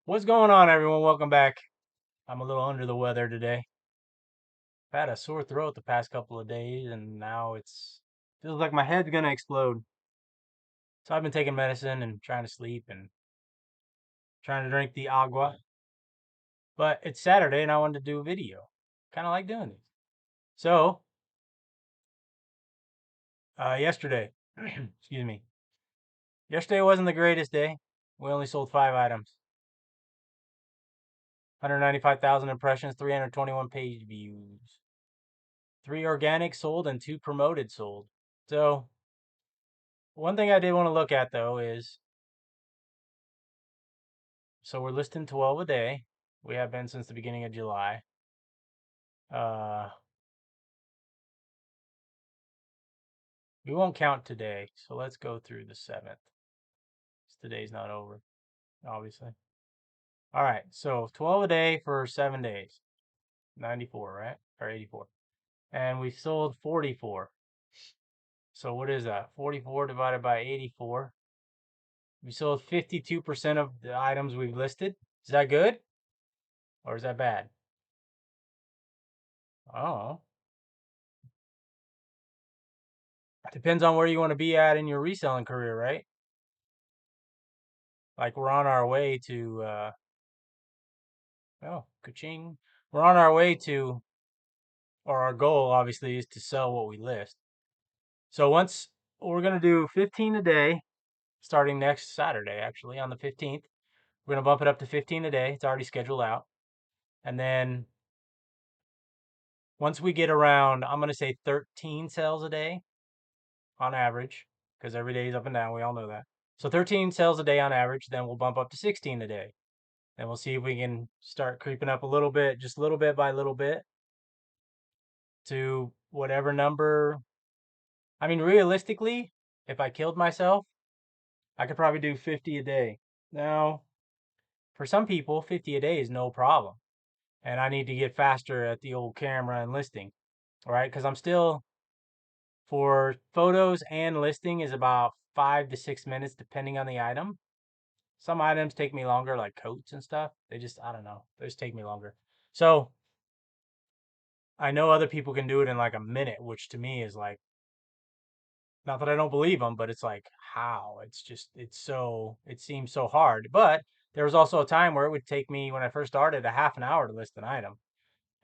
What's going on, everyone? Welcome back. I'm a little under the weather today. I've had a sore throat the past couple of days, and now it's feels like my head's gonna explode. So I've been taking medicine and trying to sleep and trying to drink the agua. But it's Saturday, and I wanted to do a video. Kind of like doing these. So yesterday, excuse me. Yesterday wasn't the greatest day. We only sold 5 items. 195,000 impressions, 321 page views. 3 organic sold and 2 promoted sold. So one thing I did want to look at though is, so we're listing 12 a day. We have been since the beginning of July. Uh, we won't count today, so let's go through the 7th. Today's not over, obviously. All right, so 12 a day for 7 days. 94, right? Or 84. And we sold 44. So what is that? 44 divided by 84. We sold 52% of the items we've listed. Is that good? Or is that bad? Oh, depends on where you want to be at in your reselling career, right? Like we're on our way to oh, ka-ching. We're on our way to, or our goal obviously is to sell what we list. So once we're gonna do 15 a day, starting next Saturday, actually on the 15th. We're gonna bump it up to 15 a day. It's already scheduled out. And then once we get around, I'm gonna say 13 sales a day on average, because every day is up and down. We all know that. So 13 sales a day on average. Then we'll bump up to 16 a day. And we'll see if we can start creeping up a little bit, just little bit by little bit, to whatever number. I mean, realistically, if I killed myself, I could probably do 50 a day. Now, for some people, 50 a day is no problem. And I need to get faster at the old camera and listing, all right? Because I'm still, for photos and listing, is about 5 to 6 minutes, depending on the item. Some items take me longer, like coats and stuff. They just, I don't know, they just take me longer. So I know other people can do it in like a minute, which to me is like, not that I don't believe them, but it's like, how? It's just, it seems so hard. But there was also a time where it would take me, when I first started, a half an hour to list an item.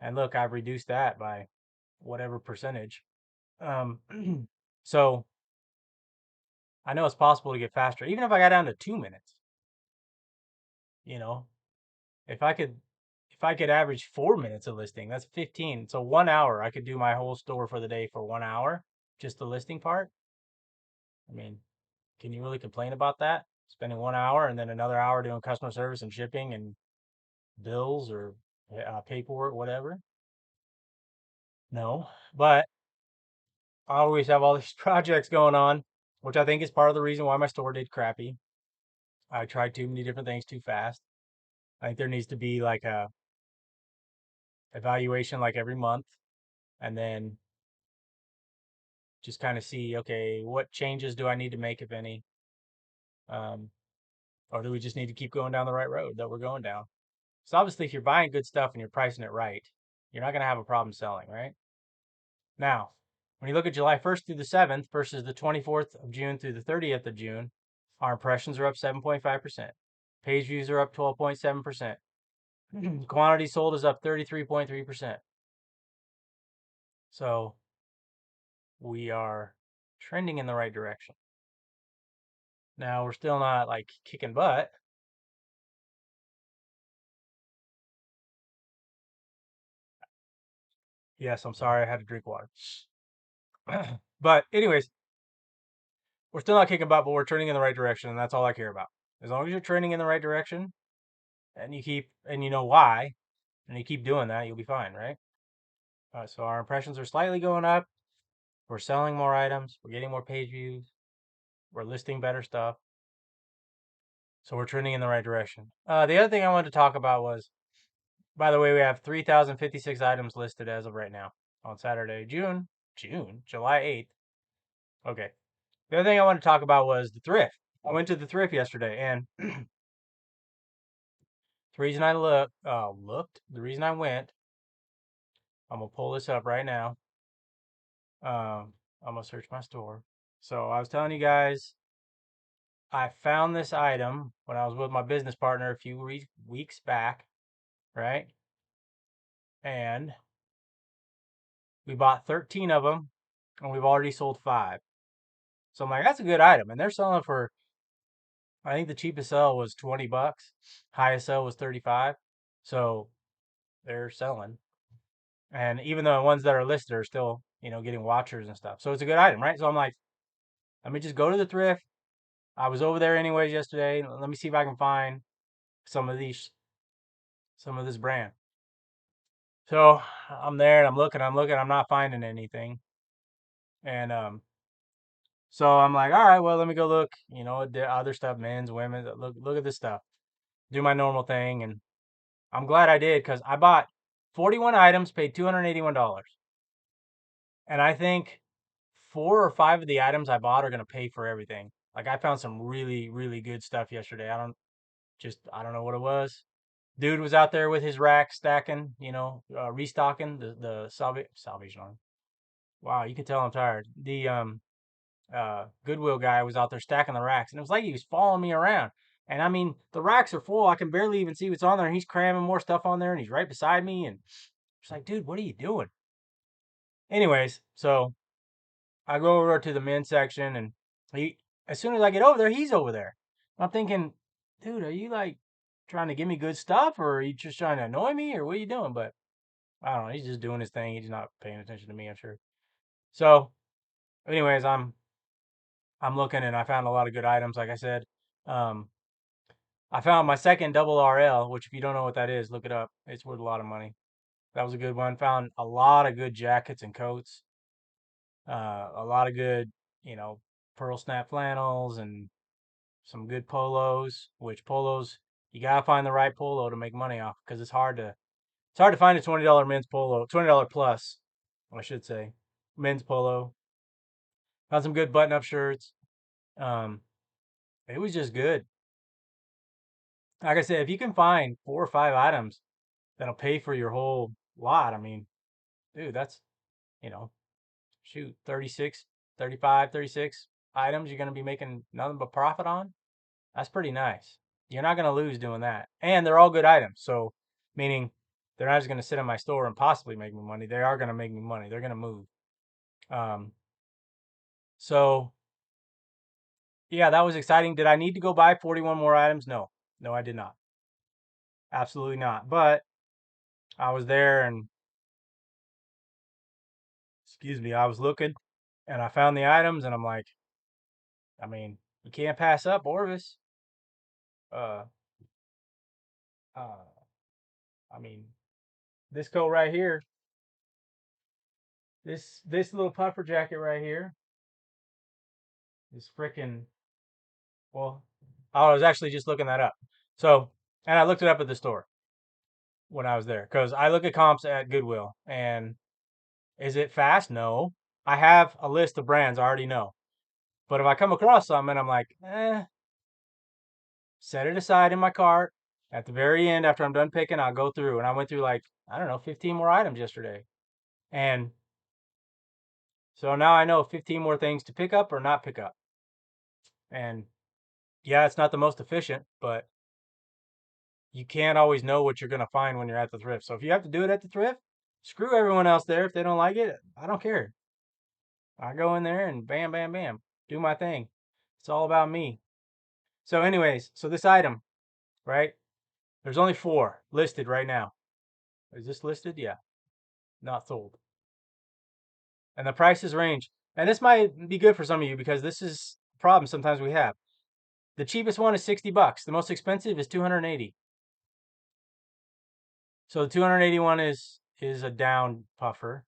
And look, I've reduced that by whatever percentage. Um, so I know it's possible to get faster, even if I got down to 2 minutes. You know, if I could, if I could average 4 minutes of listing, that's 15. So 1 hour, I could do my whole store for the day for 1 hour, just the listing part. I mean, can you really complain about that? Spending 1 hour and then another hour doing customer service and shipping and bills or paperwork, whatever. No, but I always have all these projects going on, which I think is part of the reason why my store did crappy. I tried too many different things too fast. I think there needs to be like a evaluation like every month, and then just kind of see, okay, what changes do I need to make, if any? Um, or do we just need to keep going down the right road that we're going down? So obviously, if you're buying good stuff and you're pricing it right, you're not going to have a problem selling, right? Now, when you look at July 1st through the 7th versus the 24th of June through the 30th of June, our impressions are up 7.5%. Page views are up 12.7%. Quantity sold is up 33.3%. So we are trending in the right direction. Now, we're still not like kicking butt. Yes, I'm sorry, I had to drink water. But anyways, we're still not kicking butt, but we're turning in the right direction, and that's all I care about. As long as you're trending in the right direction, and you keep, and you know why, and you keep doing that, you'll be fine, right? So our impressions are slightly going up. We're selling more items. We're getting more page views. We're listing better stuff. So we're trending in the right direction. The other thing I wanted to talk about was, by the way, we have 3,056 items listed as of right now on Saturday, July 8th. Okay. The other thing I wanted to talk about was the thrift. I went to the thrift yesterday, and The reason I the reason I went, I'm gonna pull this up right now. I'm gonna search my store. So I was telling you guys, I found this item when I was with my business partner a few weeks back, right? And we bought 13 of them, and we've already sold 5. So I'm like, that's a good item. And they're selling for, I think the cheapest sell was 20 bucks. Highest sell was 35. So they're selling. And even the ones that are listed are still, getting watchers and stuff. So it's a good item, right? So I'm like, let me just go to the thrift. I was over there anyways yesterday. Let me see if I can find some of this brand. So I'm there and I'm looking, I'm not finding anything. And so I'm like, all right, well, let me go look, the other stuff, men's, women's, look at this stuff. Do my normal thing. And I'm glad I did because I bought 41 items, paid $281. And I think 4 or 5 of the items I bought are gonna pay for everything. Like I found some really, really good stuff yesterday. I don't know what it was. Dude was out there with his rack stacking, restocking the Salvation Army. Wow, you can tell I'm tired. The Goodwill guy was out there stacking the racks, and it was like he was following me around. And I mean, the racks are full. I can barely even see what's on there. And he's cramming more stuff on there, and he's right beside me. And it's like, dude, what are you doing? Anyways, so I go over to the men's section, and as soon as I get over there, he's over there. I'm thinking, dude, are you like trying to give me good stuff, or are you just trying to annoy me, or what are you doing? But I don't know. He's just doing his thing. He's not paying attention to me, I'm sure. So, anyways, I'm looking, and I found a lot of good items. Like I said, um, I found my second double RL, which if you don't know what that is, look it up. It's worth a lot of money. That was a good one. Found a lot of good jackets and coats. A lot of good, you know, pearl snap flannels and some good polos. Which polos you gotta find the right polo to make money off because it's hard to find a $20 men's polo, $20 plus, I should say, men's polo. Found some good button up shirts. Um, it was just good. Like I said, if you can find 4 or 5 items that'll pay for your whole lot, I mean, dude, that's, you know, shoot, 36, 35, 36 items you're going to be making nothing but profit on. That's pretty nice. You're not going to lose doing that. And they're all good items. So, meaning they're not just going to sit in my store and possibly make me money. They are going to make me money. They're going to move. Um, so, yeah, that was exciting. Did I need to go buy 41 more items? No. No, I did not. Absolutely not. But I was there and, excuse me, I was looking and I found the items and I'm like, I mean, you can't pass up Orvis. Uh, uh, I mean, this coat right here, this little puffer jacket right here is freaking, well, I was actually just looking that up. So, and I looked it up at the store when I was there because I look at comps at Goodwill. And is it fast? No. I have a list of brands I already know. But if I come across something and I'm like, set it aside in my cart. At the very end, after I'm done picking, I'll go through. And I went through like, I don't know, 15 more items yesterday. And so now I know 15 more things to pick up or not pick up. And yeah, it's not the most efficient, but you can't always know what you're going to find when you're at the thrift. So if you have to do it at the thrift, screw everyone else there. If they don't like it, I don't care. I go in there and bam, bam, bam, do my thing. It's all about me. So, anyways, so this item, right? There's only 4 listed right now. Is this listed? Yeah, not sold. And the prices range. And this might be good for some of you because this is a problem sometimes we have. The cheapest one is 60 bucks. The most expensive is 280. So the 281 is a down puffer.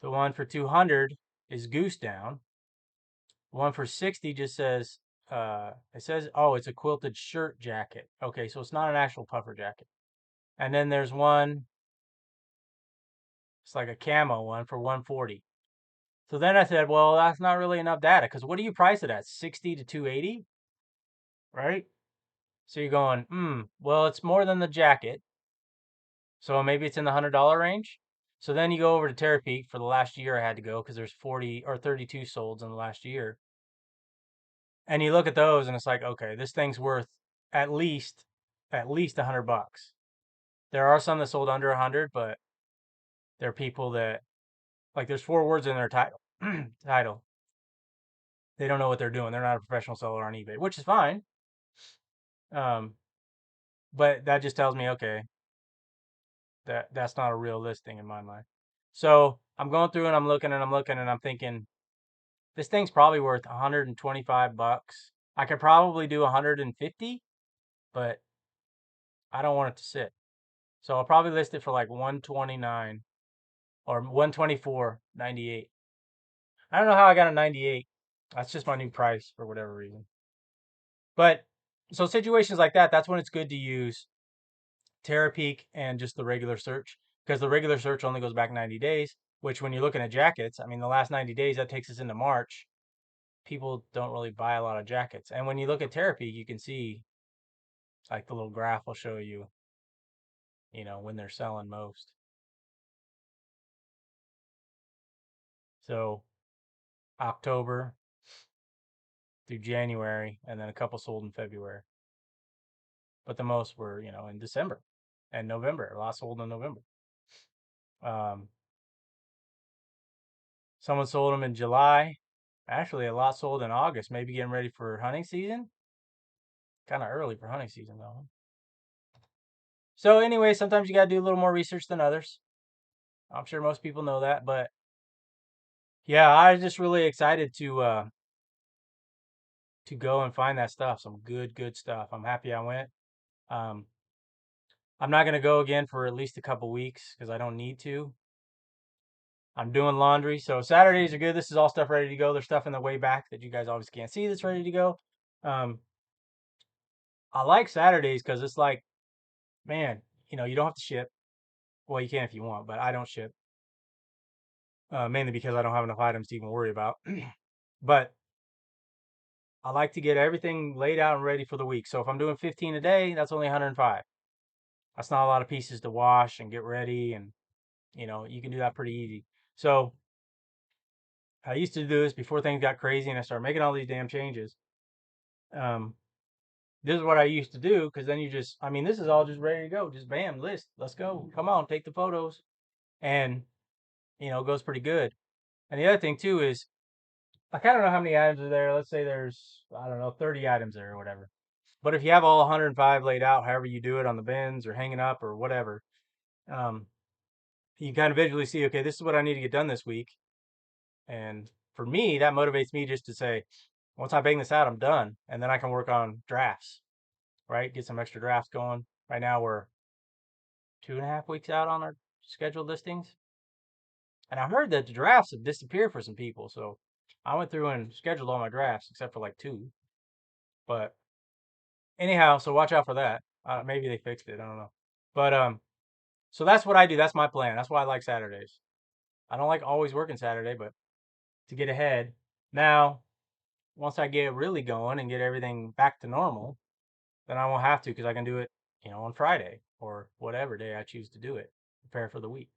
The one for 200 is goose down. The one for 60 just says it says, oh, it's a quilted shirt jacket. Okay, so it's not an actual puffer jacket. And then there's one, it's like a camo one for 140. So then I said, well, that's not really enough data because what do you price it at? 60 to 280, right? So you're going, well, it's more than the jacket. So maybe it's in the $100 range. So then you go over to Terapeak for the last year I had to go because there's 40 or 32 solds in the last year. And you look at those and it's like, okay, this thing's worth at least $100. There are some that sold under 100, but there are people that like there's 4 words in their title. title. They don't know what they're doing. They're not a professional seller on eBay, which is fine. Um, but that just tells me, okay, that's not a real listing in my mind. So I'm going through and I'm looking and I'm looking and I'm thinking, this thing's probably worth 125 bucks. I could probably do 150, but I don't want it to sit. So I'll probably list it for like 129 or 124.98. I don't know how I got a 98. That's just my new price for whatever reason. But so situations like that, that's when it's good to use Terapeak and just the regular search because the regular search only goes back 90 days, which when you're looking at jackets, I mean, the last 90 days, that takes us into March. People don't really buy a lot of jackets. And when you look at Terapeak, you can see like the little graph will show you, when they're selling most. So October through January, and then a couple sold in February. But the most were, in December and November. A lot sold in November. Um, Someone sold them in July. Actually, a lot sold in August, maybe getting ready for hunting season. Kind of early for hunting season, though. So, anyway, sometimes you got to do a little more research than others. I'm sure most people know that. But yeah, I was just really excited to go and find that stuff. Some good stuff. I'm happy I went. Um, I'm not going to go again for at least a couple weeks because I don't need to. I'm doing laundry. So Saturdays are good. This is all stuff ready to go. There's stuff in the way back that you guys always can't see that's ready to go. Um, I like Saturdays because it's like, man, you don't have to ship. Well, you can if you want, but I don't ship. Mainly because I don't have enough items to even worry about. But I like to get everything laid out and ready for the week. So if I'm doing 15 a day, that's only 105. That's not a lot of pieces to wash and get ready. And, you can do that pretty easy. So I used to do this before things got crazy and I started making all these damn changes. Um, this is what I used to do because then this is all just ready to go. Just bam, list. Let's go. Come on, take the photos. And, it goes pretty good. And the other thing too is I kind of know how many items are there. Let's say there's, I don't know, 30 items there or whatever. But if you have all 105 laid out, however you do it on the bins or hanging up or whatever, um, you kind of visually see, okay, this is what I need to get done this week. And for me, that motivates me just to say, once I bang this out, I'm done. And then I can work on drafts, right? Get some extra drafts going. Right now we're 2.5 weeks out on our scheduled listings. And I heard that the drafts have disappeared for some people. So I went through and scheduled all my drafts except for like 2. But anyhow, so watch out for that. Maybe they fixed it. I don't know. But so that's what I do. That's my plan. That's why I like Saturdays. I don't like always working Saturday, but to get ahead. Now, once I get really going and get everything back to normal, then I won't have to because I can do it, on Friday or whatever day I choose to do it. Prepare for the week.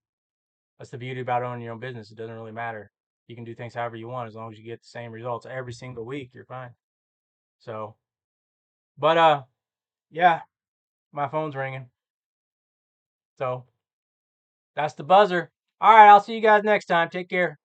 That's the beauty about owning your own business. It doesn't really matter. You can do things however you want as long as you get the same results every single week. You're fine. So, but yeah, my phone's ringing. So that's the buzzer. All right, I'll see you guys next time. Take care.